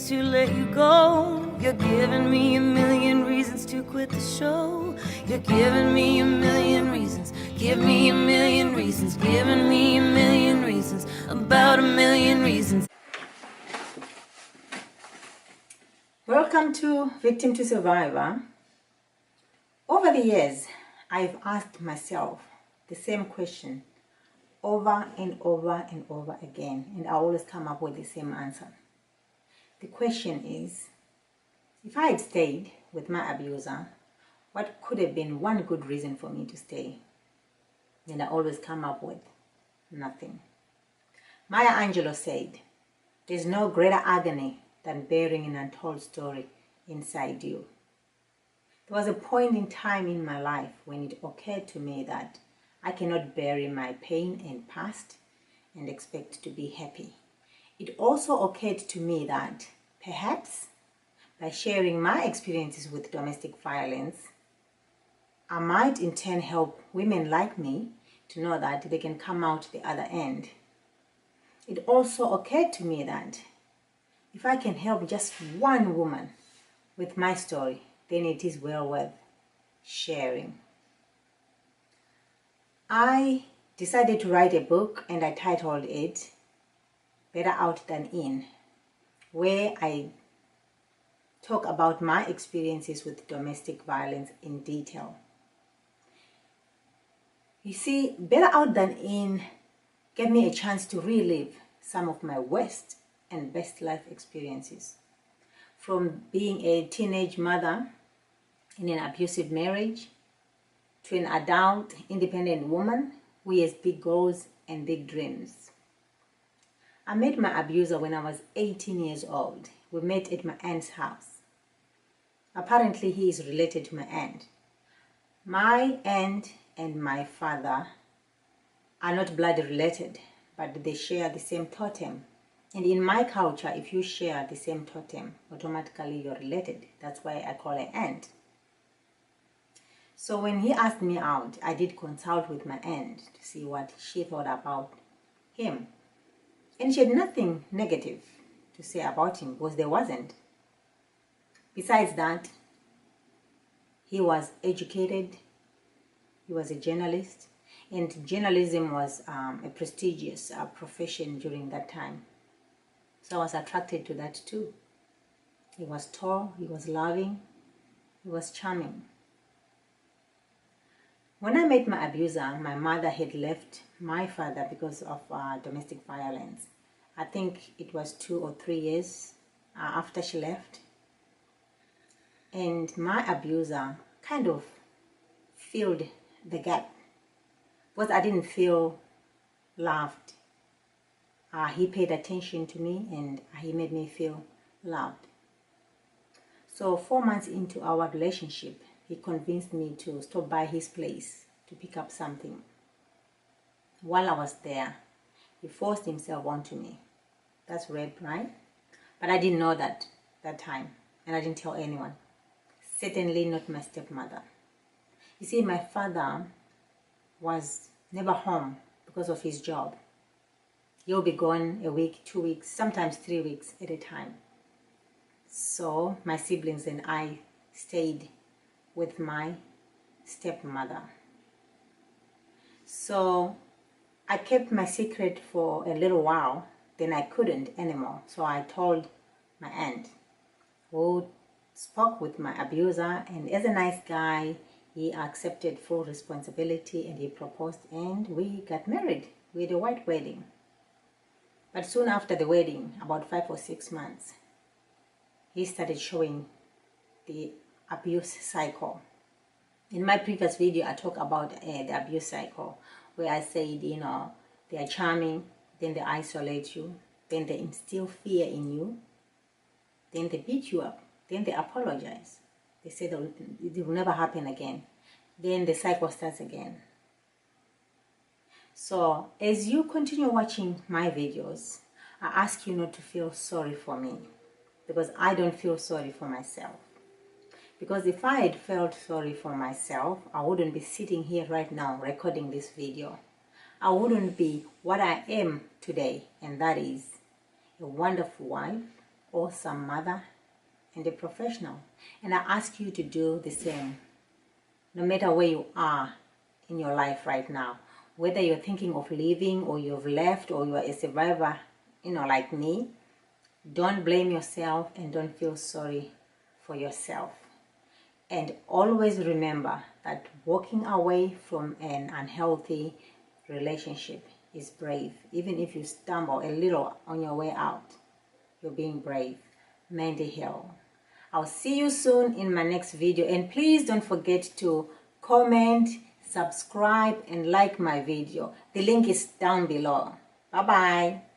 reasons to let you go. You're giving me a million reasons to quit the show. You're giving me a million reasons. Give me a million reasons. Giving me a million reasons. About a million reasons. Welcome to Victim to Survivor. Over the years, I've asked myself the same question over and over and over again, and I always come up with the same answer. The question is, if I had stayed with my abuser, what could have been one good reason for me to stay? And I always come up with nothing. Maya Angelou said, "There's no greater agony than bearing an untold story inside you." There was a point in time in my life when it occurred to me that I cannot bury my pain and past and expect to be happy. It also occurred to me that perhaps by sharing my experiences with domestic violence, I might in turn help women like me to know that they can come out the other end. It also occurred to me that if I can help just one woman with my story, then it is well worth sharing. I decided to write a book, and I titled it Better Out Than In, where I talk about my experiences with domestic violence in detail. You see, Better Out Than In gave me a chance to relive some of my worst and best life experiences. From being a teenage mother in an abusive marriage to an adult, independent woman who has big goals and big dreams. I met my abuser when I was 18 years old. We met at my aunt's house. Apparently, he is related to my aunt. My aunt and my father are not blood related, but they share the same totem. And in my culture, if you share the same totem, automatically you're related. That's why I call her aunt. So when he asked me out, I did consult with my aunt to see what she thought about him. And she had nothing negative to say about him, because there wasn't. Besides that, he was educated, he was a journalist, and journalism was a prestigious profession during that time. So I was attracted to that too. He was tall, he was loving, he was charming. When I met my abuser, my mother had left my father because of domestic violence. I think it was 2 or 3 years after she left. And my abuser kind of filled the gap, because I didn't feel loved. He paid attention to me and he made me feel loved. So 4 months into our relationship, he convinced me to stop by his place to pick up something. While I was there, he forced himself onto me. That's rape, right? But I didn't know that time, and I didn't tell anyone. Certainly not my stepmother. You see, my father was never home because of his job. He'll be gone a week, 2 weeks, sometimes 3 weeks at a time. So my siblings and I stayed with my stepmother. So I kept my secret for a little while, then I couldn't anymore. So I told my aunt, who spoke with my abuser, and as a nice guy, he accepted full responsibility and he proposed, and we got married. We had a white wedding. But soon after the wedding, about 5 or 6 months, he started showing the abuse cycle. In my previous video, I talked about the abuse cycle, where I said, they are charming, then they isolate you, then they instill fear in you, then they beat you up, then they apologize. They say that it will never happen again. Then the cycle starts again. So as you continue watching my videos, I ask you not to feel sorry for me, because I don't feel sorry for myself. Because if I had felt sorry for myself, I wouldn't be sitting here right now recording this video. I wouldn't be what I am today, and that is a wonderful wife, awesome mother and a professional. And I ask you to do the same, no matter where you are in your life right now. Whether you're thinking of leaving or you've left or you are a survivor, like me, don't blame yourself and don't feel sorry for yourself. And always remember that walking away from an unhealthy relationship is brave. Even if you stumble a little on your way out, you're being brave. Mandy Hill. I'll see you soon in my next video. And please don't forget to comment, subscribe, and like my video. The link is down below. Bye-bye.